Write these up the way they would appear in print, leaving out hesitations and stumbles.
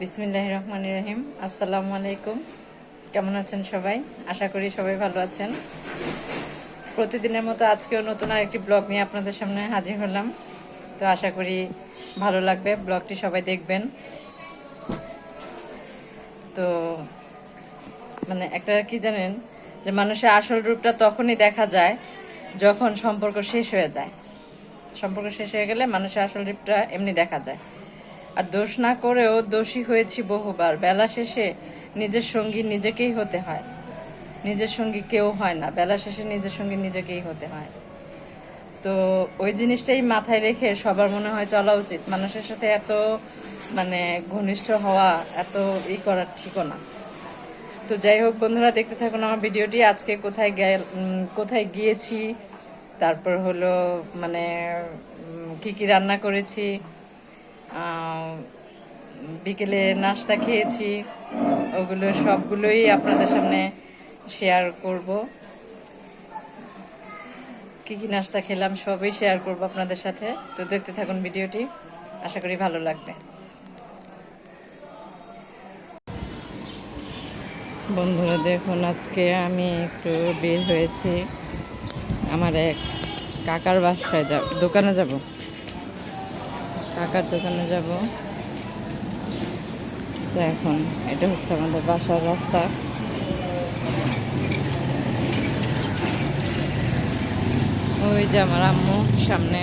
বিসমিল্লাহির রহমানির রহিম। আসসালামু আলাইকুম। কেমন আছেন সবাই? আশা করি সবাই ভালো আছেন। প্রতিদিনের মতো আজকেও নতুন আরেকটি ব্লগ নিয়ে আপনাদের সামনে হাজির হলাম। তো আশা করি ভালো লাগবে, ব্লগটি সবাই দেখবেন। তো একটা কি জানেন, যে মানুষের আসল রূপটা তখনই দেখা যায় যখন সম্পর্ক শেষ হয়ে যায়। সম্পর্ক শেষ হয়ে গেলে মানুষের আসল রূপটা এমনি দেখা যায়। আর দোষ না করেও দোষী হয়েছি বহুবার। বেলা শেষে নিজের সঙ্গী নিজেকেই হতে হয়, নিজের সঙ্গী কেউ হয় না। বেলা শেষে নিজের সঙ্গী নিজেকেই হতে হয়। তো ওই জিনিসটাই মাথায় রেখে সবার মনে হয় চলা উচিত। মানুষের সাথে এত ঘনিষ্ঠ হওয়া, এত করার ঠিকও না। তো যাই হোক বন্ধুরা, দেখতে থাকুন আমার ভিডিওটি। আজকে কোথায় গিয়েছি, তারপর হলো কি কি রান্না করেছি, বিকেলে নাস্তা খেয়েছি, ওগুলো সবগুলোই আপনাদের সামনে শেয়ার করব। কি কি নাস্তা খেলাম সবই শেয়ার করব আপনাদের সাথে। তো দেখতে থাকুন ভিডিওটি, আশা করি ভালো লাগবে। বন্ধুরা দেখুন, আজকে আমি একটু বের হয়েছি। আমার এক কাকার বাসায় দোকানে যাব, কাকার দোকানে যাব। তো এখন এটা হচ্ছে আমাদের বাসার রাস্তা। ওই যে আমার আম্মু সামনে,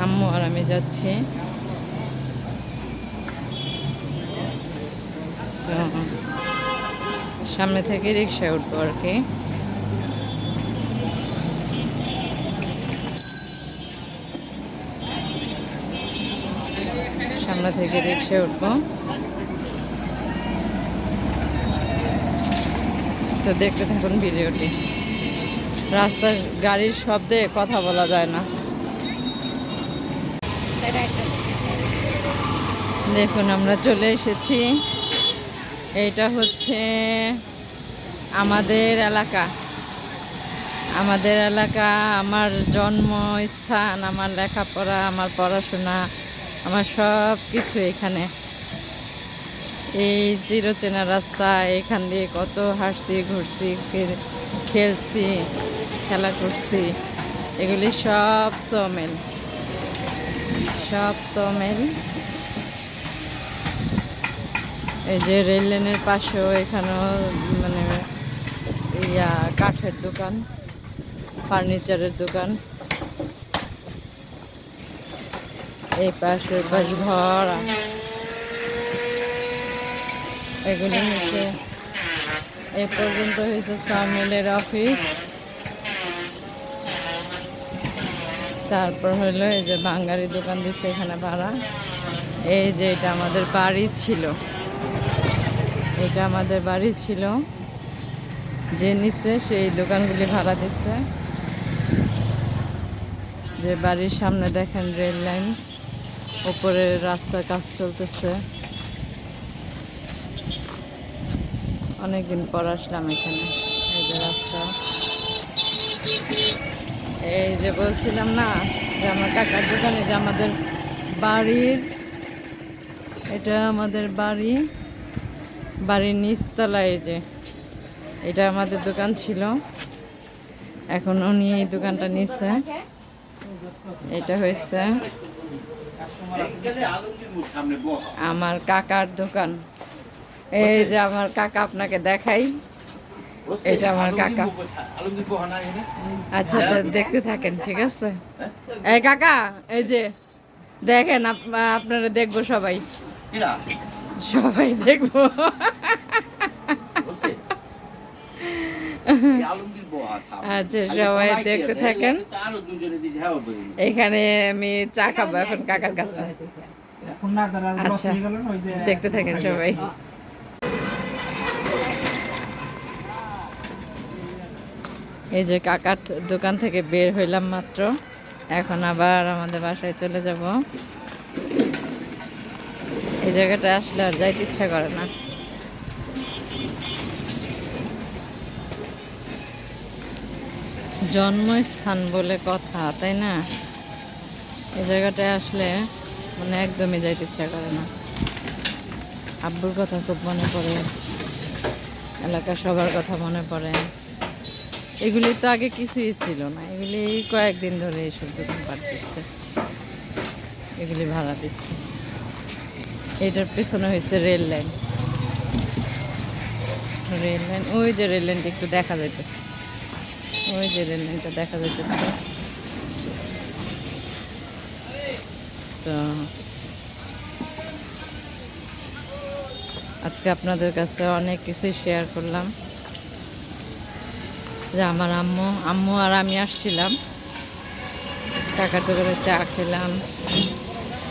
আম্মু আর আমি যাচ্ছি। সামনে থেকে রিক্সায় উঠবো আর কি। সামনে থেকে রিক্সায় উঠবো। তো দেখতে থাকুন ভিডিওটি। রাস্তার গাড়ির শব্দে কথা বলা যায় না। দেখুন আমরা চলে এসেছি। এইটা হচ্ছে আমাদের এলাকা, আমাদের এলাকা, আমার জন্মস্থান, আমার লেখাপড়া, আমার পড়াশোনা, আমার সব কিছু এখানে। এই চিরচেনা রাস্তা, এখান দিয়ে কত হাঁটছি, ঘুরছি, খেলছি, খেলা করছি। এগুলি সব সমিল, সব সমিল। এই যে রেল লাইনের পাশেও এখানেও কাঠের দোকান, ফার্নিচারের দোকান। এই পাশে পাশ ভরা। এগুলি হচ্ছে এ পর্যন্ত হয়েছে সমিলের অফিস। তারপর হলো এই যে বাঙালি দোকান দিচ্ছে এখানে ভাড়া। এই যে এটা আমাদের বাড়ি ছিল, এটা আমাদের বাড়ি ছিল। যে নিচ্ছে সেই দোকানগুলি ভাড়া দিচ্ছে। যে বাড়ির সামনে দেখেন রেল লাইন, উপরে রাস্তার কাজ চলতেছে। অনেকদিন পর আসলাম এখানে। এই যে রাস্তা, এই যে বলছিলাম না যে আমার কাকার দোকানে, যে আমাদের বাড়ির, এটা আমাদের বাড়ির নিচতলায়। এই যে এটা আমাদের দোকান ছিল, এখন উনি এই দোকানটা নিচ্ছে। এটা হয়েছে আমার কাকার দোকান। এই যে আমার কাকা, আপনাকে দেখাই, এটা আমার কাকা। আচ্ছা দেখতে থাকেন, ঠিক আছে? এই কাকা, এই যে দেখেন, আপনারা দেখবো, সবাই সবাই দেখবো। আচ্ছা সবাই দেখতে থাকেন। এখানে আমি চা খাবো এখন কাকার কাছে। আচ্ছা দেখতে থাকেন সবাই। এই যে কাকার দোকান থেকে বের হইলাম মাত্র, এখন আবার আমাদের বাসায় চলে যাব। এই জায়গাটা আসলে আর যাইতে ইচ্ছা করে না। জন্মস্থান বলে কথা, তাই না? এই জায়গাটায় আসলে একদমই যাইতে ইচ্ছা করে না। আব্বুর কথা খুব মনে পড়ে, এলাকার সবার কথা মনে পড়ে। এগুলি তো আগে কিছুই ছিল না, এগুলি কয়েকদিন ধরে এইসব দোকান পাঠতেছে, এগুলি ভাড়া দিচ্ছে। এটার পেছনে হয়েছে রেল লাইন, ওই যে রেল লাইনটা একটু দেখা যাইতেছে, ওই যে রেল লাইনটা দেখা যাইতেছে। তো আজকে আপনাদের কাছে অনেক কিছুই শেয়ার করলাম, যে আমার আম্মু আর আমি আসছিলাম, কাকার দোকানে চা খেলাম,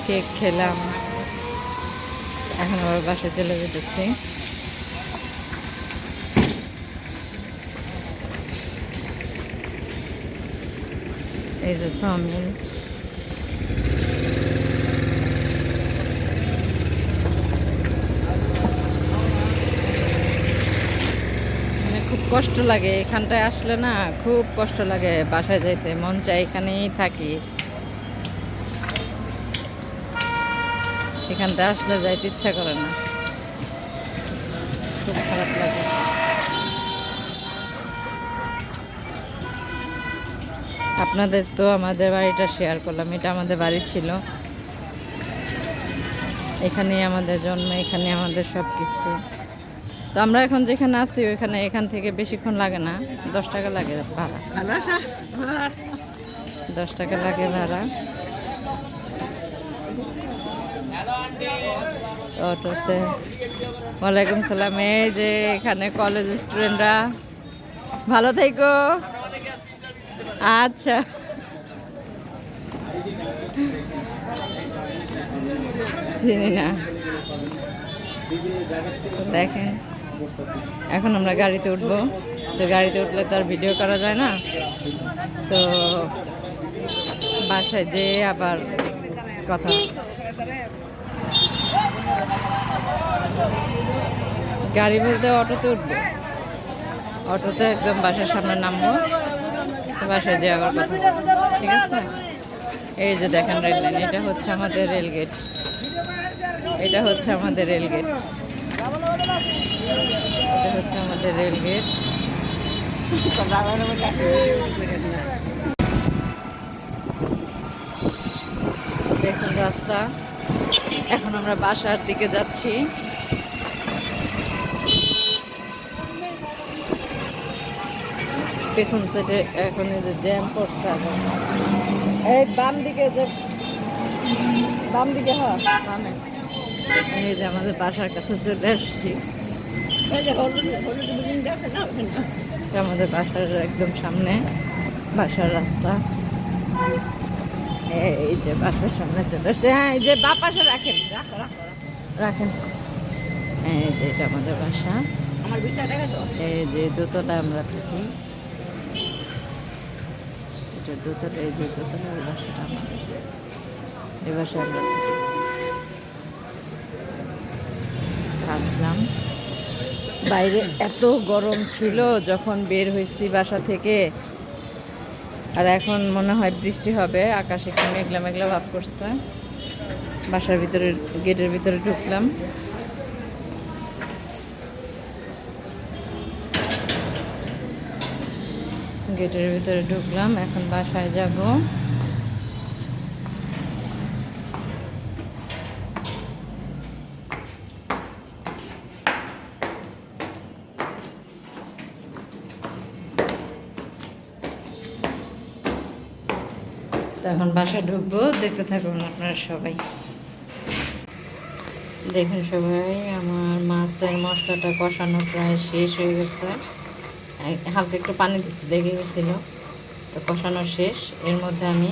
কেক খেলাম, এখন আবার বাসায় চলে যেতেছি। এই যে চাউমিন, খুব কষ্ট লাগে এখানটায় আসলে না, খুব কষ্ট লাগে বাসায় যাইতে, মন চাই এখানেই থাকি, এখানটা আসলে যাইতে ইচ্ছা করে না, খুব খারাপ লাগে। আপনাদের তো আমাদের বাড়িটা শেয়ার করলাম, এটা আমাদের বাড়ি ছিল, এখানেই আমাদের জন্ম, এখানে আমাদের সব কিছু। তো আমরা এখন যেখানে আছি ওইখানে, এখান থেকে বেশিক্ষণ লাগে না, 10 টাকা লাগে ভাড়া, 10 টাকা লাগে ভাড়া অটোতে। ওয়ালাইকুম সালাম। এই যে এখানে কলেজ স্টুডেন্টরা, ভালো থেকো। আচ্ছা, চিনি না। দেখেন এখন আমরা গাড়িতে উঠবো, তো গাড়িতে উঠলে তো আর ভিডিও করা যায় না, তো বাসায় যেয়ে আবার কথা। গাড়ি বলতে অটোতে উঠবো, অটোতে একদম বাসার সামনে নামবো, তো বাসায় যেয়ে আবার কথা, ঠিক আছে? এই যে দেখেন রেল লাইন, এটা হচ্ছে আমাদের রেল গেট, এটা হচ্ছে আমাদের রেল গেট, এটা হচ্ছে আমাদের রেল গেট। দেখুন রাস্তা, এখন আমরা বাসার দিকে যাচ্ছি। পেছন সাইডে এখন এই যে জ্যাম পড়ছে, এই বাম দিকে যে, বাম দিকে, হ্যাঁ বামে। এই যে আমাদের বাসার কাছে চলে আসছি, আমাদের বাসার একদম সামনে, বাসার রাস্তা, এই যে বাসার সামনে চলে আসছে। হ্যাঁ এই যে বা পাশে রাখেন, রাখেন। এই যে এটা আমাদের বাসা, এই যে দোতলা আমরা থাকি, এটা দোতলা, এই যে দোতলা বাসাটা আমাদের, এই বাসায় আমরা থাকি। আসলাম, বাইরে এত গরম ছিল যখন বের হয়েছি বাসা থেকে, আর এখন মনে হয় বৃষ্টি হবে, আকাশে একটু মেঘলা মেঘলা ভাব করছে। বাসার ভিতরে, গেটের ভিতরে ঢুকলাম, গেটের ভিতরে ঢুকলাম, এখন বাসায় যাব। এখন বাসায় ঢুকবো, দেখতে থাকুন আপনারা সবাই। দেখুন সবাই, আমার মাছের মশলাটা কষানো প্রায় শেষ হয়ে গেছে, হালকা একটু পানি দিচ্ছি, লেগে গেছিল, তো কষানো শেষ। এর মধ্যে আমি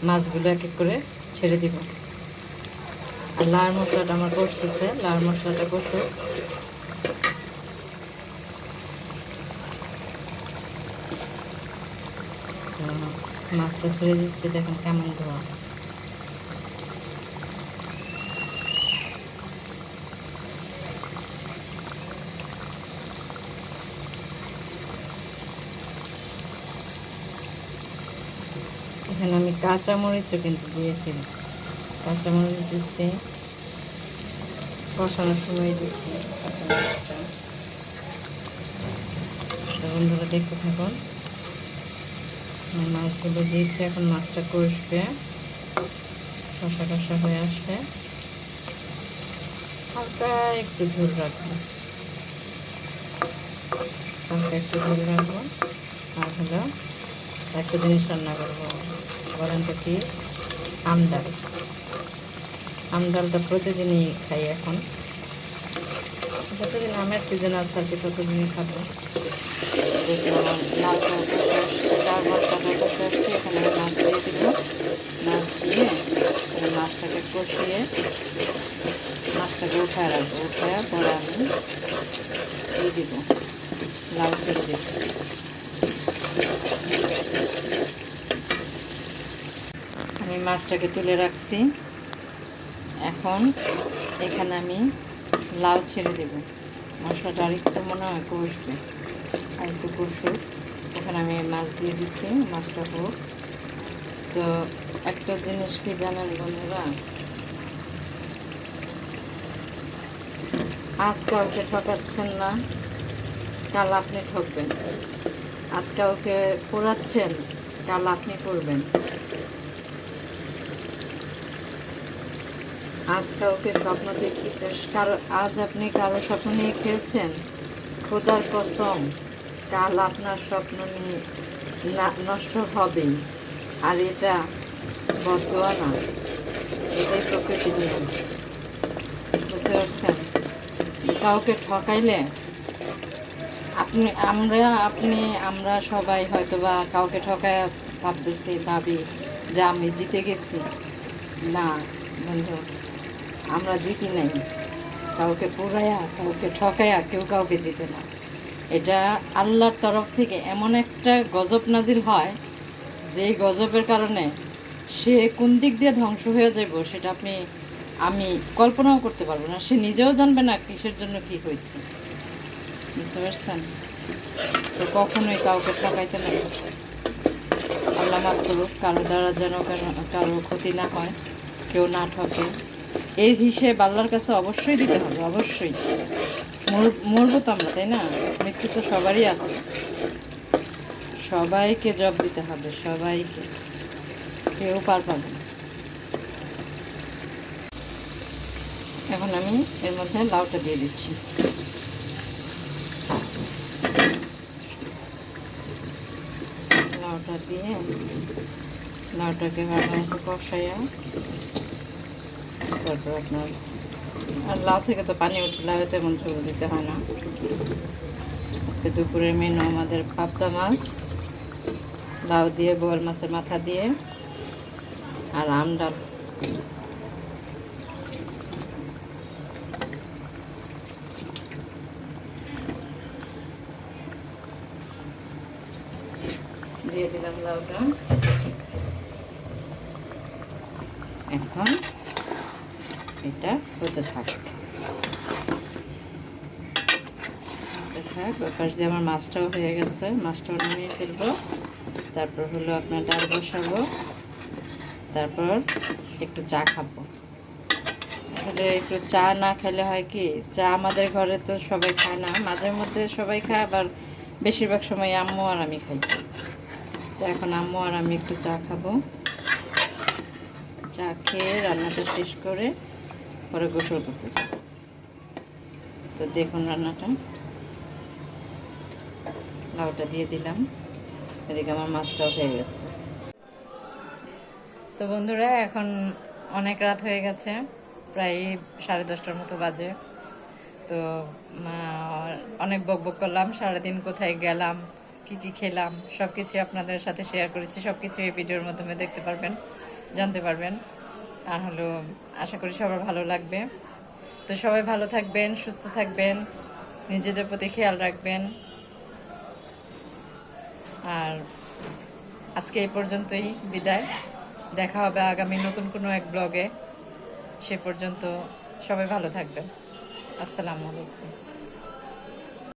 মাছগুলো এক এক করে ছেড়ে দিব, আর লাল মশলাটা আমার কষতেছে, লাল মশলাটা কষুক। মাছটা ছেড়ে দিচ্ছি, দেখুন কেমন ধোয়া। এখানে আমি কাঁচামরিচও কিন্তু দিয়েছি, কাঁচামরিচ দিচ্ছি, কষানোর সময় দিচ্ছি কাঁচা মরিচটা। বন্ধুরা দেখতে থাকুন। মাছগুলো দিয়েছি, এখন মাছটা কষবে, কষা কষা হয়ে আসবে, হালকা একটু ঝোল রাখবো, হালকা একটু ঝোল রাখবো। আর হলো একটা জিনিস রান্না করবো, বলেন তো কি, আমডাল। আমডালটা প্রতিদিনই খাই এখন, যতদিন আমের সিজন আছে আর কি ততদিনই খাবো। আমার লাল চার মশলাটা করতে আসছে, এখানে আমি মাছ দিয়ে দিব। মাছ দিয়ে মাছটাকে কষিয়ে মাছটাকে উঠায় রাখবো, উঠায় পরে আমি দিয়ে দিব, লাউ ছেড়ে দিব। আমি মাছটাকে তুলে রাখছি, এখন এখানে আমি লাউ ছেড়ে দেব। মশলাটা আরেকটু মনে হয় কষবে, আর একটু কষুক। এখানে আমি মাছ দিয়ে দিচ্ছি, মাছটা হোক। তো একটা জিনিস কি জানেন বন্ধুরা, আজ কাউকে ঠকাচ্ছেন না, কাল আপনি ঠকবেন। আজ কাউকে পোড়াচ্ছেন, কাল আপনি করবেন। আজ কাউকে স্বপ্ন দেখিতে, আজ আপনি কারো স্বপ্ন নিয়ে খেলছেন, খোদার কসম কাল আপনার স্বপ্ন নিয়ে নষ্ট হবেই। আর এটা বদদোয়া না, এটাই প্রকৃতির নিয়ম। বুঝতে পারছেন? কাউকে ঠকাইলে আমরা সবাই হয়তোবা কাউকে ঠকায় ভাবি যে আমি জিতে গেছি। না বন্ধু, আমরা জিতি নাই। কাউকে পুরাইয়া কাউকে ঠকাইয়া কেউ কাউকে জিতে না। এটা আল্লাহর তরফ থেকে এমন একটা গজব নাজিল হয়, যেই গজবের কারণে সে কোন দিক দিয়ে ধ্বংস হয়ে যাব সেটা আমি কল্পনাও করতে পারবো না। সে নিজেও জানবে না কিসের জন্য কি হয়েছে। বুঝতে পারছেন? তো কখনোই কাউকে ঠকাইতে নেই। আল্লাহ মাফ করুক, কারো দ্বারা যেন কারো ক্ষতি না হয়, কেউ না ঠকে। এই হিসেব আল্লাহর কাছে অবশ্যই দিতে হবে, অবশ্যই। মরবো তো আমরা, তাই না? মৃত্যু তো সবারই আছে, সবাইকে জব দিতে হবে, সবাইকে, কেউ পার পাবে না। এখন আমি এর মধ্যে লাউটা দিয়ে দিচ্ছি। লাউটা দিয়ে লাউটাকে ভালো মতো কষাইয়া তারপর আপনার, আর লাউ থেকে তো পানি উঠে, লাউ তেমন ঝোল দিতে হয় না। আজকে দুপুরের মেনু আমাদের পাবদা মাছ, লাউ দিয়ে, বোয়াল মাছের মাথা দিয়ে, আর আমডাল। দিয়ে দিলাম লাউটা। এখন এটা হতে থাক, ব্যাপার যে আমার মাছটাও হয়ে গেছে, মাছটাও নামিয়ে ফেলবো। তারপর হলো আপনার ডাল বসাবো, তারপর একটু চা খাবো। আসলে একটু চা না খেলে হয় কি, চা আমাদের ঘরে তো সবাই খায় না, মাঝে মধ্যে সবাই খায়, আবার বেশিরভাগ সময় আম্মু আর আমি খাই। তো এখন আম্মু আর আমি একটু চা খাবো। চা খেয়ে রান্নাটা শেষ করে পরে গোসল করতে যাব। তো দেখুন রান্নাটা, লাউটা দিয়ে দিলাম, এদিকে আমার মাছটাও হয়ে গেছে। তো বন্ধুরা, এখন অনেক রাত হয়ে গেছে, প্রায় 10:30টার মতো বাজে। তো অনেক বকবক করলাম, সারাদিন কোথায় গেলাম, কি কি খেলাম, সব কিছু আপনাদের সাথে শেয়ার করেছি। সব কিছু এই ভিডিওর মাধ্যমে দেখতে পারবেন, জানতে পারবেন। আর হলো আশা করি সবার ভালো লাগবে। তো সবাই ভালো থাকবেন, সুস্থ থাকবেন, নিজেদের প্রতি খেয়াল রাখবেন। আর আজকে এই পর্যন্তই বিদায়, দেখা হবে আগামী নতুন কোনো এক ব্লগে। সে পর্যন্ত সবাই ভালো থাকবেন। আসসালামু আলাইকুম।